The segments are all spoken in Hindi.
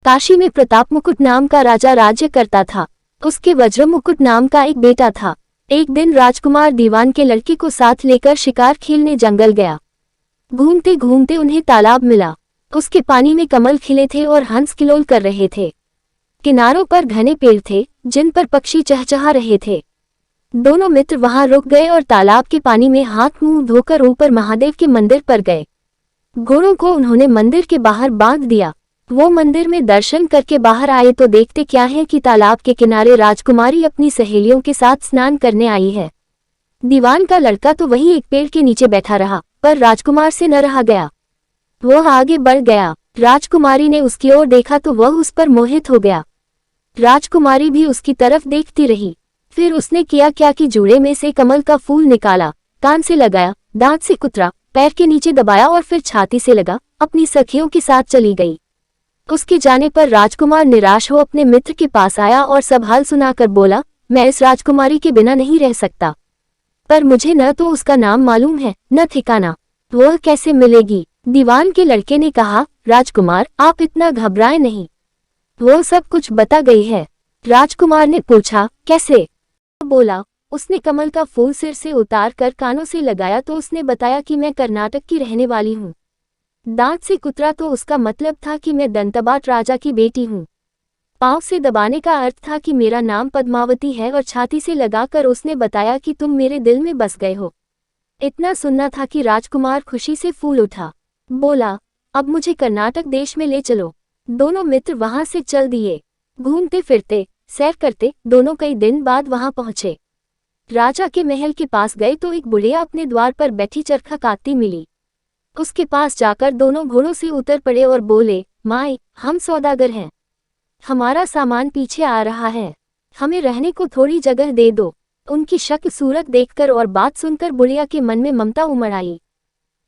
काशी में प्रताप मुकुट नाम का राजा राज्य करता था। उसके वज्र मुकुट नाम का एक बेटा था। एक दिन राजकुमार दीवान के लड़के को साथ लेकर शिकार खेलने जंगल गया। घूमते घूमते उन्हें तालाब मिला। उसके पानी में कमल खिले थे और हंस किलोल कर रहे थे। किनारों पर घने पेड़ थे जिन पर पक्षी चहचहा रहे थे। दोनों मित्र वहां रुक गए और तालाब के पानी में हाथ मुंह धोकर ऊपर महादेव के मंदिर पर गए। घोड़ों को उन्होंने मंदिर के बाहर बांध दिया। वो मंदिर में दर्शन करके बाहर आए तो देखते क्या है कि तालाब के किनारे राजकुमारी अपनी सहेलियों के साथ स्नान करने आई है। दीवान का लड़का तो वहीं एक पेड़ के नीचे बैठा रहा, पर राजकुमार से न रहा गया। वह आगे बढ़ गया। राजकुमारी ने उसकी ओर देखा तो वह उस पर मोहित हो गया। राजकुमारी भी उसकी तरफ देखती रही। फिर उसने किया क्या कि जूड़े में से कमल का फूल निकाला, कान से लगाया, दांत से कुतरा, पैर के नीचे दबाया और फिर छाती से लगा अपनी सखियों के साथ चली गई। उसके जाने पर राजकुमार निराश हो अपने मित्र के पास आया और सब हाल सुनाकर बोला, मैं इस राजकुमारी के बिना नहीं रह सकता, पर मुझे न तो उसका नाम मालूम है न ठिकाना, वह कैसे मिलेगी। दीवान के लड़के ने कहा, राजकुमार आप इतना घबराए नहीं, वह सब कुछ बता गई है। राजकुमार ने पूछा, कैसे? बोला, उसने कमल का फूल सिर से उतार कर कानों से लगाया तो उसने बताया कि मैं कर्नाटक की रहने वाली हूँ। दांत से कुतरा तो उसका मतलब था कि मैं दंतबाट राजा की बेटी हूँ। पांव से दबाने का अर्थ था कि मेरा नाम पद्मावती है और छाती से लगाकर उसने बताया कि तुम मेरे दिल में बस गए हो। इतना सुनना था कि राजकुमार खुशी से फूल उठा। बोला, अब मुझे कर्नाटक देश में ले चलो। दोनों मित्र वहां से चल दिए। घूमते फिरते सैर करते दोनों कई दिन बाद वहां पहुंचे। राजा के महल के पास गए तो एक बुढ़िया अपने द्वार पर बैठी चरखा काटती मिली। उसके पास जाकर दोनों घोड़ों से उतर पड़े और बोले, माए, हम सौदागर हैं, हमारा सामान पीछे आ रहा है, हमें रहने को थोड़ी जगह दे दो। उनकी शक्ल सूरत देखकर और बात सुनकर बुढ़िया के मन में ममता उमड़ आई।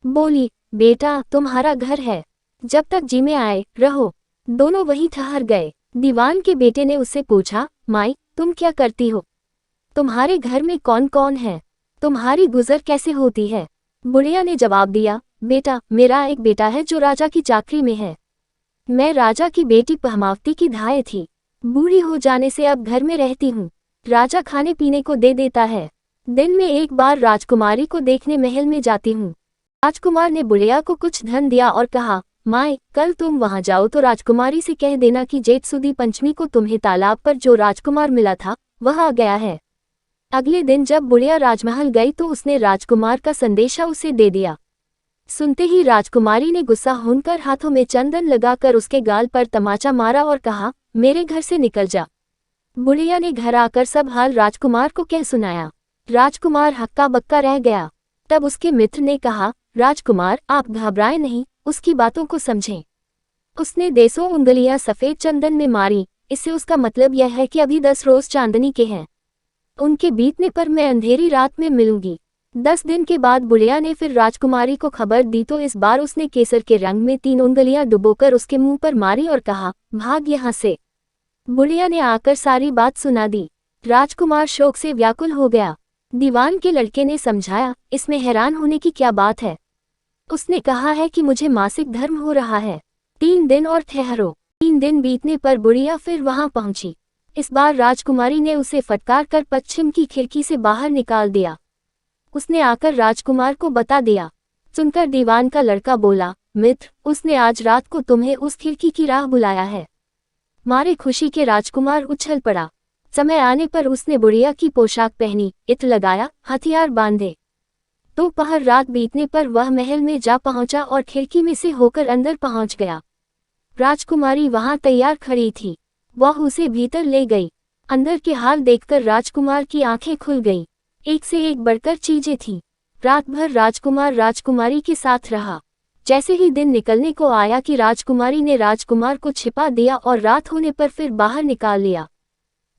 बोली, बेटा तुम्हारा घर है, जब तक जी में आए रहो। दोनों वहीं ठहर गए। दीवान के बेटे ने उससे पूछा, माई तुम क्या करती हो? तुम्हारे घर में कौन कौन है? तुम्हारी गुजर कैसे होती है? बुढ़िया ने जवाब दिया, बेटा मेरा एक बेटा है जो राजा की चाकरी में है। मैं राजा की बेटी पहमावती की धाय थी। बूढ़ी हो जाने से अब घर में रहती हूँ। राजा खाने पीने को दे देता है। दिन में एक बार राजकुमारी को देखने महल में जाती हूँ। राजकुमार ने बुढ़िया को कुछ धन दिया और कहा, माए कल तुम वहां जाओ तो राजकुमारी से कह देना कि जेठ सुदी पंचमी को तुम्हें तालाब पर जो राजकुमार मिला था वह आ गया है। अगले दिन जब बुढ़िया राजमहल गई तो उसने राजकुमार का संदेशा उसे दे दिया। सुनते ही राजकुमारी ने गुस्सा होकर हाथों में चंदन लगाकर उसके गाल पर तमाचा मारा और कहा, मेरे घर से निकल जा। बुढ़िया ने घर आकर सब हाल राजकुमार को कह सुनाया। राजकुमार हक्का बक्का रह गया। तब उसके मित्र ने कहा, राजकुमार आप घबराएं नहीं, उसकी बातों को समझें। उसने 10 उंगलियां सफेद चंदन में मारी, इससे उसका मतलब यह है कि अभी 10 रोज चांदनी के हैं। उनके बीतने पर मैं अंधेरी रात में मिलूंगी। 10 दिन के बाद बुढ़िया ने फिर राजकुमारी को खबर दी तो इस बार उसने केसर के रंग में 3 उंगलियां डुबोकर उसके मुंह पर मारी और कहा, भाग यहाँ से। बुढ़िया ने आकर सारी बात सुना दी। राजकुमार शोक से व्याकुल हो गया। दीवान के लड़के ने समझाया, इसमें हैरान होने की क्या बात है? उसने कहा है कि मुझे मासिक धर्म हो रहा है, 3 दिन और ठहरो। 3 दिन बीतने पर बुढ़िया फिर वहां पहुंची। इस बार राजकुमारी ने उसे फटकार कर पश्चिम की खिड़की से बाहर निकाल दिया। उसने आकर राजकुमार को बता दिया। सुनकर दीवान का लड़का बोला, मित्र उसने आज रात को तुम्हें उस खिड़की की राह बुलाया है। मारे खुशी के राजकुमार उछल पड़ा। समय आने पर उसने बुढ़िया की पोशाक पहनी, इत्र लगाया, हथियार बांधे। दोपहर रात बीतने पर वह महल में जा पहुंचा और खिड़की में से होकर अंदर पहुंच गया। राजकुमारी वहां तैयार खड़ी थी। वह उसे भीतर ले गई। अंदर के हाल देखकर राजकुमार की आंखें खुल गईं। एक से एक बढ़कर चीजें थीं। रात भर राजकुमार राजकुमारी के साथ रहा। जैसे ही दिन निकलने को आया कि राजकुमारी ने राजकुमार को छिपा दिया और रात होने पर फिर बाहर निकाल लिया।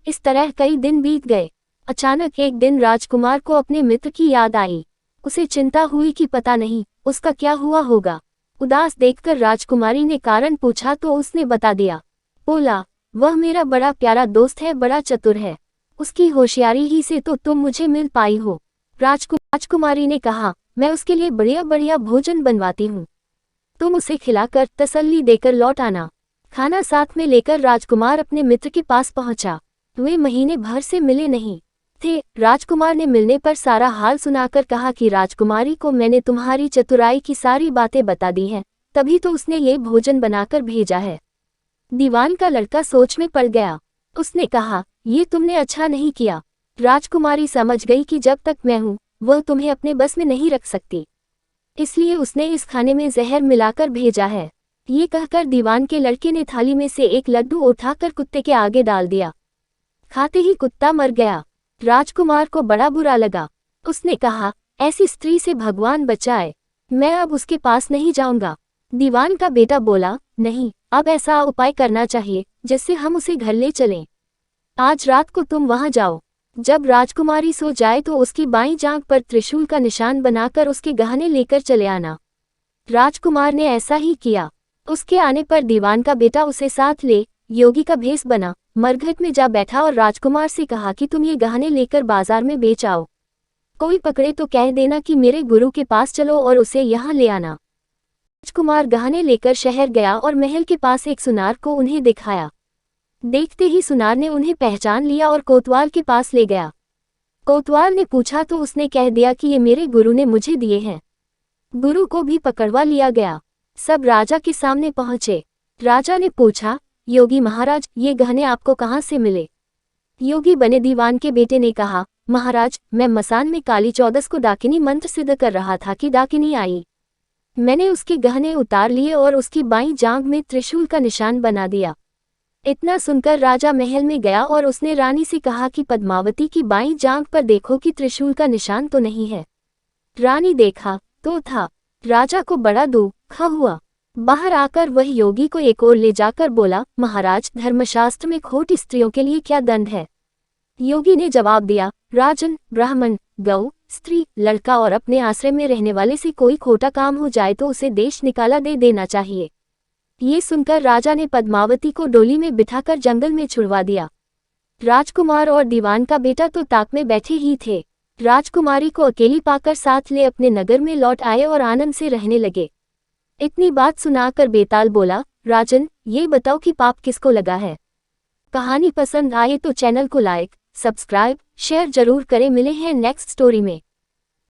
इस तरह कई दिन बीत गए। अचानक एक दिन राजकुमार को अपने मित्र की याद आई। उसे चिंता हुई कि पता नहीं उसका क्या हुआ होगा। उदास देखकर राजकुमारी ने कारण पूछा तो उसने बता दिया। बोला, वह मेरा बड़ा प्यारा दोस्त है, बड़ा चतुर है, उसकी होशियारी ही से तो तुम मुझे मिल पाई हो। राजकुमारी ने कहा, मैं उसके लिए बढ़िया बढ़िया भोजन बनवाती हूँ, तुम उसे खिलाकर तसल्ली देकर लौट आना। खाना साथ में लेकर राजकुमार अपने मित्र के पास पहुंचा। वे महीने भर से मिले नहीं थे। राजकुमार ने मिलने पर सारा हाल सुनाकर कहा कि राजकुमारी को मैंने तुम्हारी चतुराई की सारी बातें बता दी हैं, तभी तो उसने ये भोजन बनाकर भेजा है। दीवान का लड़का सोच में पड़ गया। उसने कहा, ये तुमने अच्छा नहीं किया। राजकुमारी समझ गई कि जब तक मैं हूँ वह तुम्हें अपने बस में नहीं रख सकती, इसलिए उसने इस खाने में जहर मिलाकर भेजा है। ये कहकर दीवान के लड़के ने थाली में से एक लड्डू उठाकर कुत्ते के आगे डाल दिया। खाते ही कुत्ता मर गया। राजकुमार को बड़ा बुरा लगा। उसने कहा, ऐसी स्त्री से भगवान बचाए, मैं अब उसके पास नहीं जाऊंगा। दीवान का बेटा बोला, नहीं, अब ऐसा उपाय करना चाहिए जिससे हम उसे घर ले चलें। आज रात को तुम वहां जाओ। जब राजकुमारी सो जाए तो उसकी बाईं जांघ पर त्रिशूल का निशान बनाकर उसके गहने लेकर चले आना। राजकुमार ने ऐसा ही किया। उसके आने पर दीवान का बेटा उसे साथ ले योगी का भेष बना, मरघट में जा बैठा और राजकुमार से कहा कि तुम ये गहने लेकर बाजार में बेच आओ। कोई पकड़े तो कह देना कि मेरे गुरु के पास चलो और उसे यहाँ ले आना। राजकुमार गहने लेकर शहर गया और महल के पास एक सुनार को उन्हें दिखाया। देखते ही सुनार ने उन्हें पहचान लिया और कोतवाल के पास ले गया। कोतवाल ने पूछा तो उसने कह दिया कि ये मेरे गुरु ने मुझे दिए हैं। गुरु को भी पकड़वा लिया गया। सब राजा के सामने पहुंचे। राजा ने पूछा, योगी महाराज, ये गहने आपको कहाँ से मिले? योगी बने दीवान के बेटे ने कहा, महाराज, मैं मसान में काली चौदस को डाकिनी मंत्र सिद्ध कर रहा था कि डाकिनी आई। मैंने उसके गहने उतार लिए और उसकी बाईं जांघ में त्रिशूल का निशान बना दिया। इतना सुनकर राजा महल में गया और उसने रानी से कहा कि पद्मावती की बाईं जांघ पर देखो कि त्रिशूल का निशान तो नहीं है। रानी देखा तो था। राजा को बड़ा दुख हुआ। बाहर आकर वह योगी को एक ओर ले जाकर बोला, महाराज, धर्मशास्त्र में खोटी स्त्रियों के लिए क्या दंड है? योगी ने जवाब दिया, राजन, ब्राह्मण, गौ, स्त्री, लड़का और अपने आश्रय में रहने वाले से कोई खोटा काम हो जाए तो उसे देश निकाला दे देना चाहिए। ये सुनकर राजा ने पद्मावती को डोली में बिठाकर जंगल में छुड़वा दिया। राजकुमार और दीवान का बेटा तो ताक में बैठे ही थे। राजकुमारी को अकेली पाकर साथ ले अपने नगर में लौट आए और आनंद से रहने लगे। इतनी बात सुनाकर बेताल बोला, राजन, ये बताओ कि पाप किसको लगा है? कहानी पसंद आए तो चैनल को लाइक, सब्सक्राइब, शेयर जरूर करें। मिले हैं नेक्स्ट स्टोरी में।